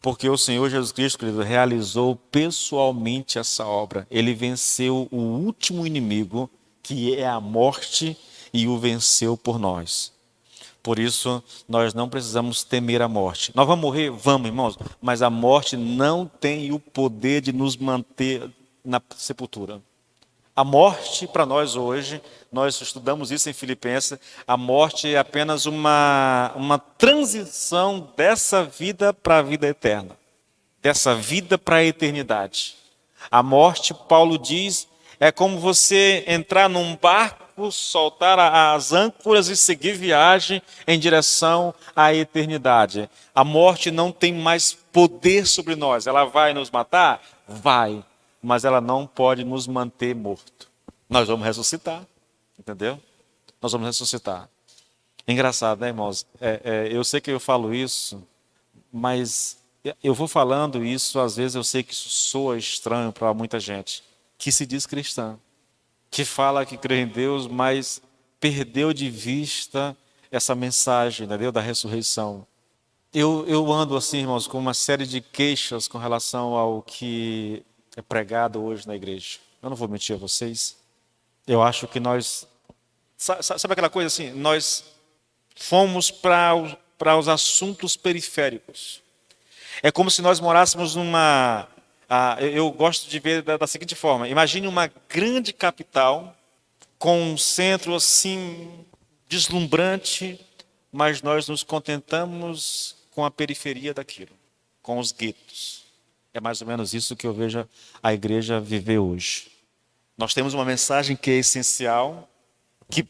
Porque o Senhor Jesus Cristo, querido, realizou pessoalmente essa obra. Ele venceu o último inimigo, que é a morte, e o venceu por nós. Por isso, nós não precisamos temer a morte. Nós vamos morrer? Vamos, irmãos. Mas a morte não tem o poder de nos manter na sepultura. A morte, para nós hoje, nós estudamos isso em Filipenses, a morte é apenas uma transição dessa vida para a vida eterna. Dessa vida para a eternidade. A morte, Paulo diz, é como você entrar num barco, soltar as âncoras e seguir viagem em direção à eternidade. A morte não tem mais poder sobre nós. Ela vai nos matar? Vai. Mas ela não pode nos manter morto. Nós vamos ressuscitar. Entendeu? Nós vamos ressuscitar. É engraçado, né, irmãos? Eu sei que eu falo isso, mas eu vou falando isso, às vezes eu sei que isso soa estranho para muita gente que se diz cristã, que fala que crê em Deus, mas perdeu de vista essa mensagem, entendeu? Da ressurreição. Eu ando assim, irmãos, com uma série de queixas com relação ao que é pregado hoje na igreja. Eu não vou mentir a vocês. Eu acho que nós... Sabe aquela coisa assim? Nós fomos para os assuntos periféricos. É como se nós morássemos numa... eu gosto de ver da seguinte forma. Imagine uma grande capital com um centro assim deslumbrante, mas nós nos contentamos com a periferia daquilo, com os guetos. É mais ou menos isso que eu vejo a igreja viver hoje. Nós temos uma mensagem que é essencial, que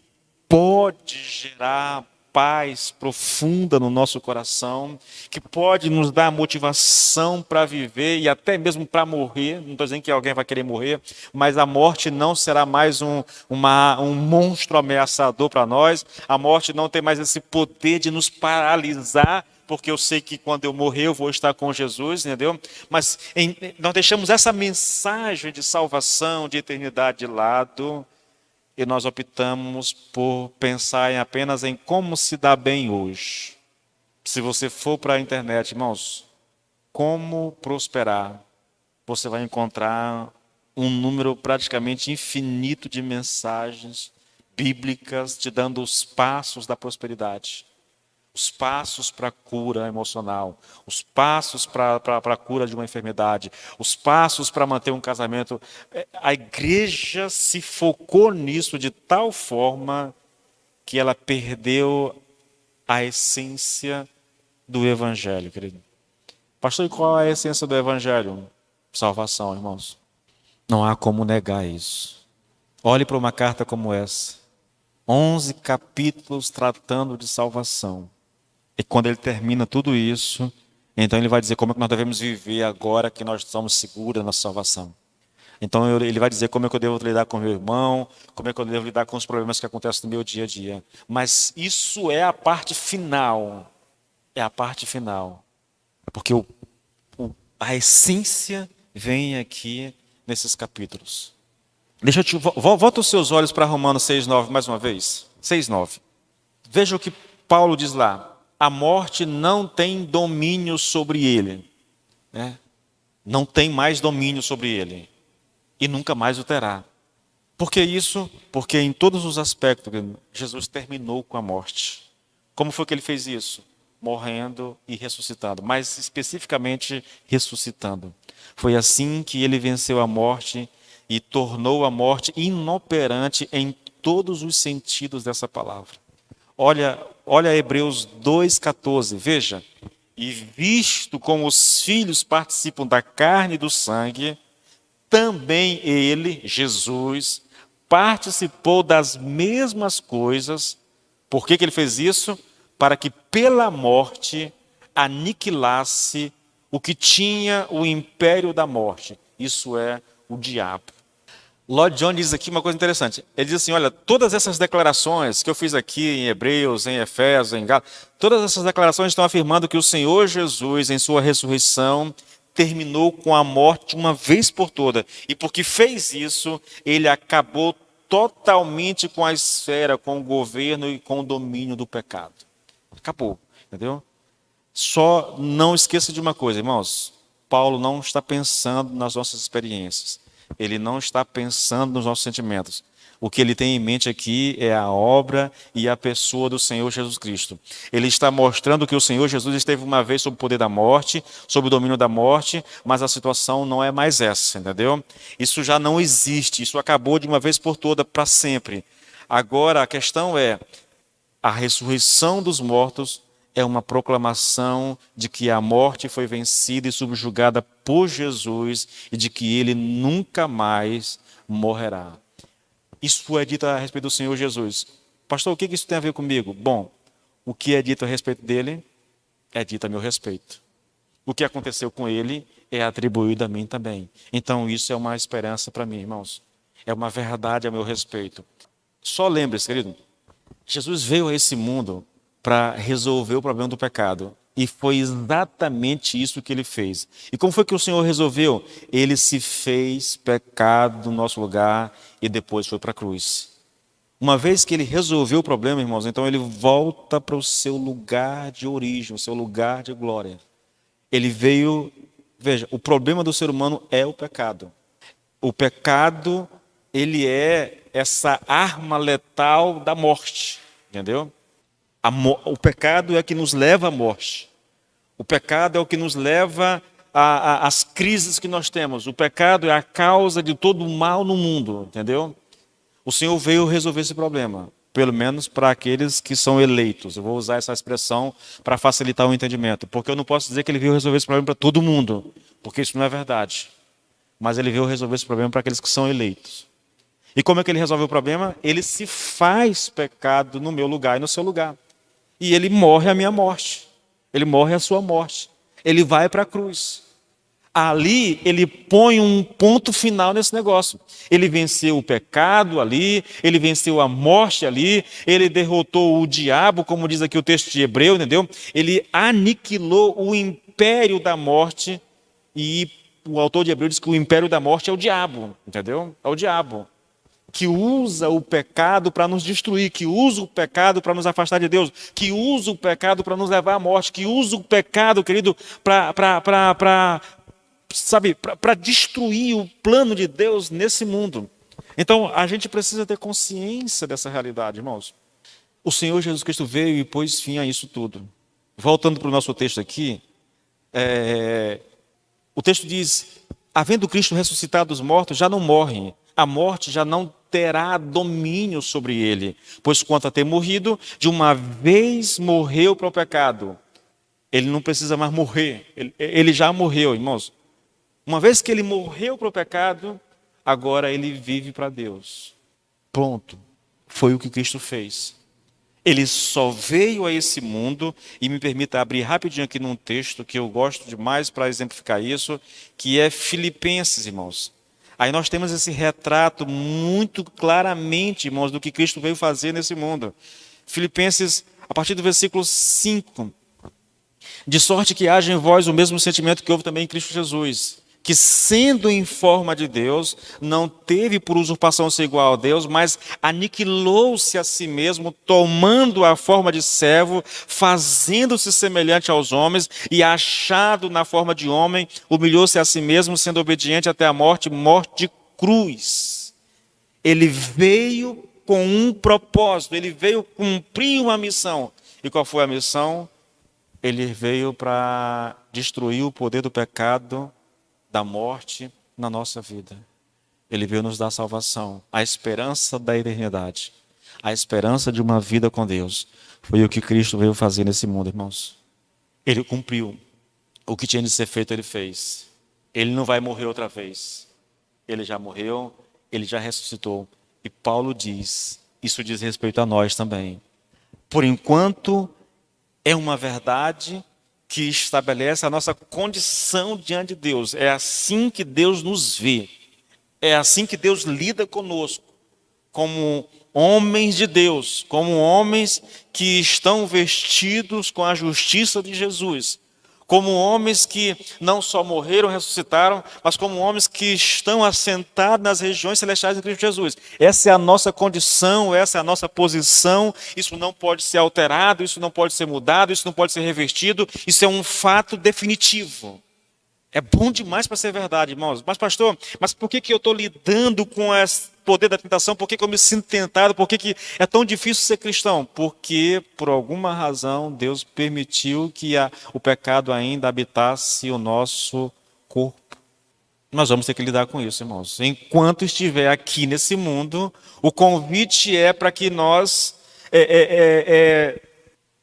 pode gerar paz profunda no nosso coração, que pode nos dar motivação para viver e até mesmo para morrer. Não estou dizendo que alguém vai querer morrer, mas a morte não será mais um monstro ameaçador para nós. A morte não tem mais esse poder de nos paralisar, porque eu sei que quando eu morrer eu vou estar com Jesus, entendeu? Mas nós deixamos essa mensagem de salvação, de eternidade de lado, e nós optamos por pensar apenas em como se dá bem hoje. Se você for para a internet, irmãos, como prosperar, você vai encontrar um número praticamente infinito de mensagens bíblicas te dando os passos da prosperidade. Os passos para a cura emocional, os passos para a cura de uma enfermidade, os passos para manter um casamento. A igreja se focou nisso de tal forma que ela perdeu a essência do evangelho, querido. Pastor, e qual é a essência do evangelho? Salvação, irmãos. Não há como negar isso. Olhe para uma carta como essa. 11 capítulos tratando de salvação. E quando ele termina tudo isso, então ele vai dizer como é que nós devemos viver agora que nós estamos seguros na salvação. Então ele vai dizer como é que eu devo lidar com meu irmão, como é que eu devo lidar com os problemas que acontecem no meu dia a dia. Mas isso é a parte final. É a parte final. Porque a essência vem aqui nesses capítulos. Volta os seus olhos para Romanos 6,9 mais uma vez. 6,9. Veja o que Paulo diz lá. A morte não tem domínio sobre ele. Né? Não tem mais domínio sobre ele. E nunca mais o terá. Por que isso? Porque em todos os aspectos, Jesus terminou com a morte. Como foi que ele fez isso? Morrendo e ressuscitando. Mais especificamente, ressuscitando. Foi assim que ele venceu a morte e tornou a morte inoperante em todos os sentidos dessa palavra. Olha Hebreus 2,14, veja. E visto como os filhos participam da carne e do sangue, também ele, Jesus, participou das mesmas coisas. Por que ele fez isso? Para que pela morte aniquilasse o que tinha o império da morte. Isso é o diabo. Lloyd Jones diz aqui uma coisa interessante. Ele diz assim, olha, todas essas declarações que eu fiz aqui em Hebreus, em Efésios, em Gálatas, todas essas declarações estão afirmando que o Senhor Jesus, em sua ressurreição, terminou com a morte uma vez por toda. E porque fez isso, ele acabou totalmente com a esfera, com o governo e com o domínio do pecado. Acabou, entendeu? Só não esqueça de uma coisa, irmãos. Paulo não está pensando nas nossas experiências. Ele não está pensando nos nossos sentimentos. O que ele tem em mente aqui é a obra e a pessoa do Senhor Jesus Cristo. Ele está mostrando que o Senhor Jesus esteve uma vez sob o poder da morte, sob o domínio da morte, mas a situação não é mais essa, entendeu? Isso já não existe, isso acabou de uma vez por toda, para sempre. Agora a questão é, a ressurreição dos mortos é uma proclamação de que a morte foi vencida e subjugada por Jesus e de que ele nunca mais morrerá. Isso é dito a respeito do Senhor Jesus. Pastor, o que isso tem a ver comigo? Bom, o que é dito a respeito dele é dito a meu respeito. O que aconteceu com ele é atribuído a mim também. Então isso é uma esperança para mim, irmãos. É uma verdade a meu respeito. Só lembre-se, querido, Jesus veio a esse mundo para resolver o problema do pecado. E foi exatamente isso que ele fez. E como foi que o Senhor resolveu? Ele se fez pecado no nosso lugar e depois foi para a cruz. Uma vez que ele resolveu o problema, irmãos, então ele volta para o seu lugar de origem, o seu lugar de glória. Ele veio, veja, o problema do ser humano é o pecado. O pecado, ele é essa arma letal da morte, entendeu? O pecado é o que nos leva à morte. O pecado é o que nos leva às crises que nós temos. O pecado é a causa de todo o mal no mundo, entendeu? O Senhor veio resolver esse problema, pelo menos para aqueles que são eleitos. Eu vou usar essa expressão para facilitar o entendimento, porque eu não posso dizer que ele veio resolver esse problema para todo mundo, porque isso não é verdade. Mas ele veio resolver esse problema para aqueles que são eleitos. E como é que ele resolve o problema? Ele se faz pecado no meu lugar e no seu lugar. E ele morre a minha morte. Ele morre a sua morte. Ele vai para a cruz. Ali ele põe um ponto final nesse negócio. Ele venceu o pecado ali, ele venceu a morte ali, ele derrotou o diabo, como diz aqui o texto de Hebreu, entendeu? Ele aniquilou o império da morte e o autor de Hebreu diz que o império da morte é o diabo, entendeu? É o diabo que usa o pecado para nos destruir, que usa o pecado para nos afastar de Deus, que usa o pecado para nos levar à morte, que usa o pecado, querido, para destruir o plano de Deus nesse mundo. Então, a gente precisa ter consciência dessa realidade, irmãos. O Senhor Jesus Cristo veio e pôs fim a isso tudo. Voltando para o nosso texto aqui, o texto diz, havendo Cristo ressuscitado dos mortos, já não morre. A morte já não terá domínio sobre ele, pois quanto a ter morrido, de uma vez morreu para o pecado. Ele não precisa mais morrer, ele já morreu, irmãos. Uma vez que ele morreu para o pecado, agora ele vive para Deus. Pronto, foi o que Cristo fez. Ele só veio a esse mundo, e me permita abrir rapidinho aqui num texto que eu gosto demais para exemplificar isso, que é Filipenses, irmãos. Aí nós temos esse retrato muito claramente, irmãos, do que Cristo veio fazer nesse mundo. Filipenses, a partir do versículo 5. De sorte que haja em vós o mesmo sentimento que houve também em Cristo Jesus, que sendo em forma de Deus, não teve por usurpação ser igual a Deus, mas aniquilou-se a si mesmo, tomando a forma de servo, fazendo-se semelhante aos homens, e achado na forma de homem, humilhou-se a si mesmo, sendo obediente até a morte, morte de cruz. Ele veio com um propósito, ele veio cumprir uma missão. E qual foi a missão? Ele veio para destruir o poder do pecado, da morte na nossa vida. Ele veio nos dar salvação, a esperança da eternidade, a esperança de uma vida com Deus. Foi o que Cristo veio fazer nesse mundo, irmãos. Ele cumpriu o que tinha de ser feito, ele fez. Ele não vai morrer outra vez. Ele já morreu, ele já ressuscitou. E Paulo diz, isso diz respeito a nós também. Por enquanto, é uma verdade que estabelece a nossa condição diante de Deus. É assim que Deus nos vê. É assim que Deus lida conosco, como homens de Deus, como homens que estão vestidos com a justiça de Jesus, como homens que não só morreram, ressuscitaram, mas como homens que estão assentados nas regiões celestiais de Cristo Jesus. Essa é a nossa condição, essa é a nossa posição, isso não pode ser alterado, isso não pode ser mudado, isso não pode ser revertido, isso é um fato definitivo. É bom demais para ser verdade, irmãos. Mas, pastor, mas por que eu estou lidando com esse poder da tentação? Por que eu me sinto tentado? Por que é tão difícil ser cristão? Porque, por alguma razão, Deus permitiu que o pecado ainda habitasse o nosso corpo. Nós vamos ter que lidar com isso, irmãos. Enquanto estiver aqui nesse mundo, o convite é para que nós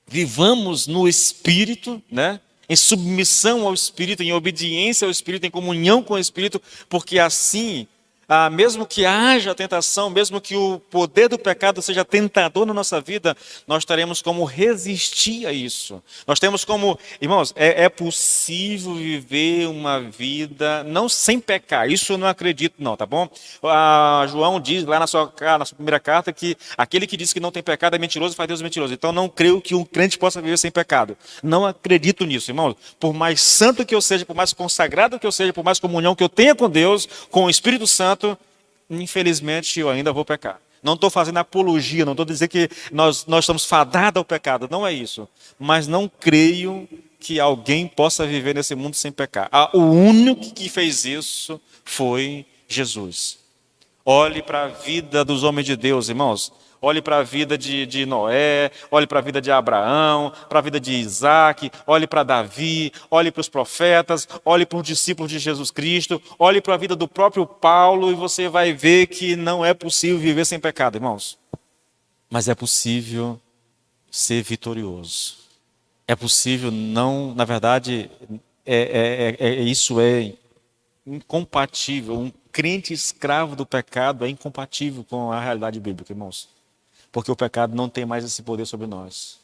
vivamos no Espírito, né? Em submissão ao Espírito, em obediência ao Espírito, em comunhão com o Espírito, porque assim, mesmo que haja tentação, mesmo que o poder do pecado seja tentador na nossa vida, nós teremos como resistir a isso. Nós temos como, irmãos, é possível viver uma vida não sem pecar. Isso eu não acredito não, tá bom? João diz lá na sua primeira carta que aquele que diz que não tem pecado é mentiroso e faz Deus mentiroso. Então não creio que um crente possa viver sem pecado. Não acredito nisso, irmãos. Por mais santo que eu seja, por mais consagrado que eu seja, por mais comunhão que eu tenha com Deus, com o Espírito Santo, infelizmente eu ainda vou pecar. Não estou fazendo apologia, não estou dizendo que nós estamos fadados ao pecado, não é isso. Mas não creio que alguém possa viver nesse mundo sem pecar. O único que fez isso foi Jesus. Olhe para a vida dos homens de Deus, irmãos. Olhe para a vida de Noé, olhe para a vida de Abraão, para a vida de Isaac, olhe para Davi, olhe para os profetas, olhe para os discípulos de Jesus Cristo, olhe para a vida do próprio Paulo e você vai ver que não é possível viver sem pecado, irmãos. Mas é possível ser vitorioso. É possível não, na verdade, isso é incompatível. Um crente escravo do pecado é incompatível com a realidade bíblica, irmãos. Porque o pecado não tem mais esse poder sobre nós.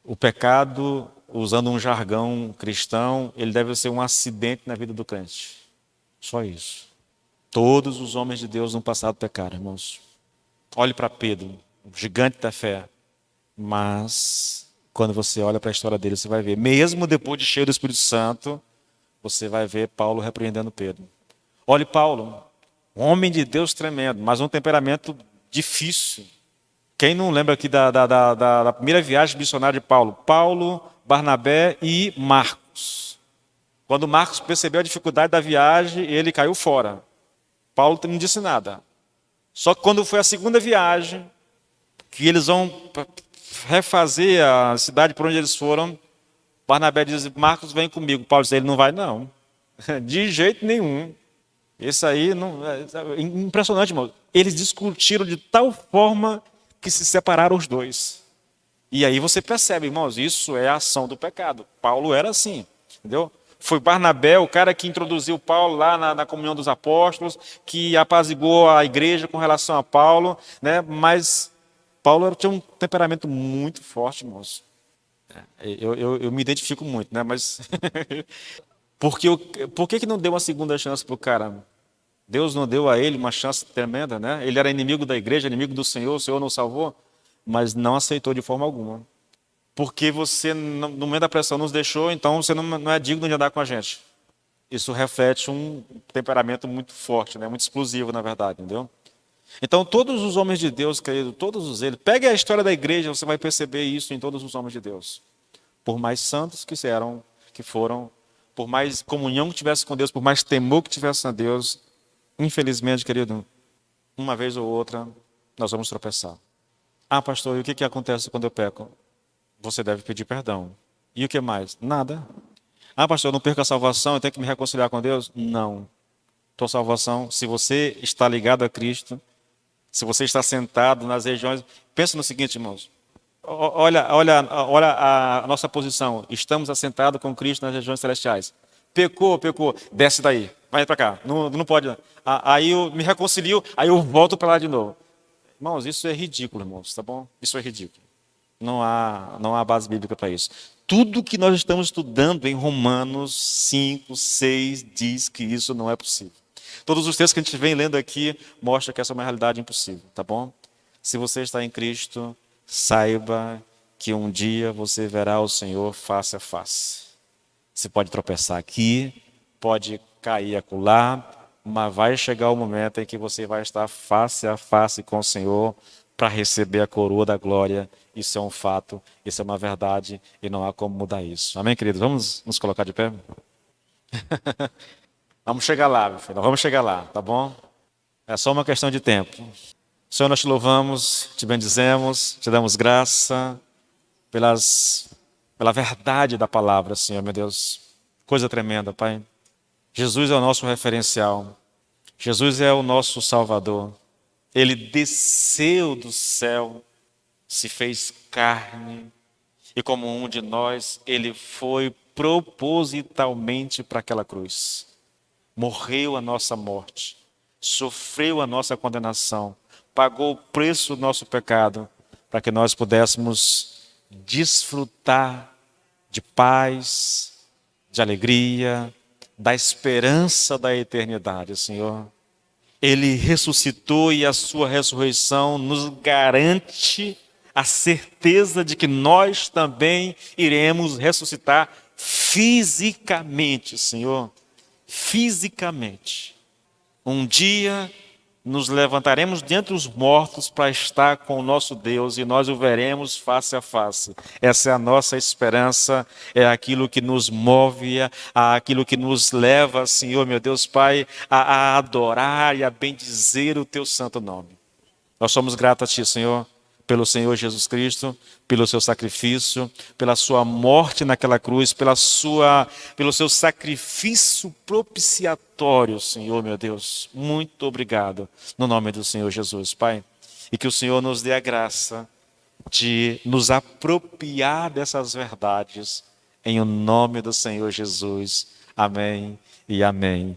O pecado, usando um jargão cristão, ele deve ser um acidente na vida do crente. Só isso. Todos os homens de Deus no passado pecaram, irmãos. Olhe para Pedro, o gigante da fé. Mas, quando você olha para a história dele, você vai ver, mesmo depois de cheio do Espírito Santo, você vai ver Paulo repreendendo Pedro. Olhe Paulo, um homem de Deus tremendo, mas um temperamento difícil. Quem não lembra aqui da primeira viagem missionária de Paulo? Paulo, Barnabé e Marcos. Quando Marcos percebeu a dificuldade da viagem, ele caiu fora. Paulo não disse nada. Só que quando foi a segunda viagem, que eles vão refazer a cidade por onde eles foram, Barnabé diz, Marcos, vem comigo. Paulo diz, ele não vai não. De jeito nenhum. Isso aí não, é impressionante, irmão. Eles discutiram de tal forma que se separaram os dois. E aí você percebe, irmãos, isso é a ação do pecado. Paulo era assim, entendeu? Foi Barnabé, o cara que introduziu Paulo lá na comunhão dos apóstolos, que apaziguou a igreja com relação a Paulo, né? Mas Paulo tinha um temperamento muito forte, irmãos. Eu me identifico muito, né? Mas por que não deu uma segunda chance para o cara? Deus não deu a ele uma chance tremenda, né? Ele era inimigo da igreja, inimigo do Senhor, o Senhor não salvou, mas não aceitou de forma alguma. Porque você, no momento da pressão, nos deixou, então você não é digno de andar com a gente. Isso reflete um temperamento muito forte, né? Muito explosivo, na verdade, entendeu? Então, todos os homens de Deus, querido, todos eles, pegue a história da igreja, você vai perceber isso em todos os homens de Deus. Por mais santos que foram, por mais comunhão que tivesse com Deus, por mais temor que tivesse a Deus, infelizmente, querido, uma vez ou outra, nós vamos tropeçar. Pastor, e o que acontece quando eu peco? Você deve pedir perdão. E o que mais? Nada. Pastor, eu não perco a salvação, eu tenho que me reconciliar com Deus? Não. Tua salvação, se você está ligado a Cristo, se você está sentado nas regiões... Pensa no seguinte, irmãos. Olha a nossa posição. Estamos assentados com Cristo nas regiões celestiais. Pecou, desce daí. Vai para cá. Não pode. Aí eu me reconcilio, aí eu volto para lá de novo. Irmãos, isso é ridículo, irmãos, tá bom? Isso é ridículo. Não há base bíblica para isso. Tudo que nós estamos estudando em Romanos 5, 6 diz que isso não é possível. Todos os textos que a gente vem lendo aqui mostram que essa é uma realidade impossível, tá bom? Se você está em Cristo, saiba que um dia você verá o Senhor face a face. Você pode tropeçar aqui, pode cair acolá, mas vai chegar o momento em que você vai estar face a face com o Senhor para receber a coroa da glória. Isso é um fato, isso é uma verdade e não há como mudar isso. Amém, queridos? Vamos nos colocar de pé? Vamos chegar lá, meu filho, vamos chegar lá, tá bom? É só uma questão de tempo. Senhor, nós te louvamos, te bendizemos, te damos graça pela verdade da palavra, Senhor, meu Deus. Coisa tremenda, Pai. Jesus é o nosso referencial. Jesus é o nosso Salvador. Ele desceu do céu, se fez carne, e como um de nós, ele foi propositalmente para aquela cruz. Morreu a nossa morte, sofreu a nossa condenação, pagou o preço do nosso pecado, para que nós pudéssemos desfrutar de paz, de alegria, da esperança da eternidade, Senhor. Ele ressuscitou e a sua ressurreição nos garante a certeza de que nós também iremos ressuscitar fisicamente, Senhor. Fisicamente. Um dia nos levantaremos dentre os mortos para estar com o nosso Deus e nós o veremos face a face. Essa é a nossa esperança, é aquilo que nos move, aquilo que nos leva, Senhor, meu Deus Pai, a adorar e a bendizer o teu santo nome. Nós somos gratos a Ti, Senhor, pelo Senhor Jesus Cristo, pelo seu sacrifício, pela sua morte naquela cruz, pelo seu sacrifício propiciatório, Senhor, meu Deus. Muito obrigado, no nome do Senhor Jesus, Pai. E que o Senhor nos dê a graça de nos apropriar dessas verdades, em o nome do Senhor Jesus. Amém e amém.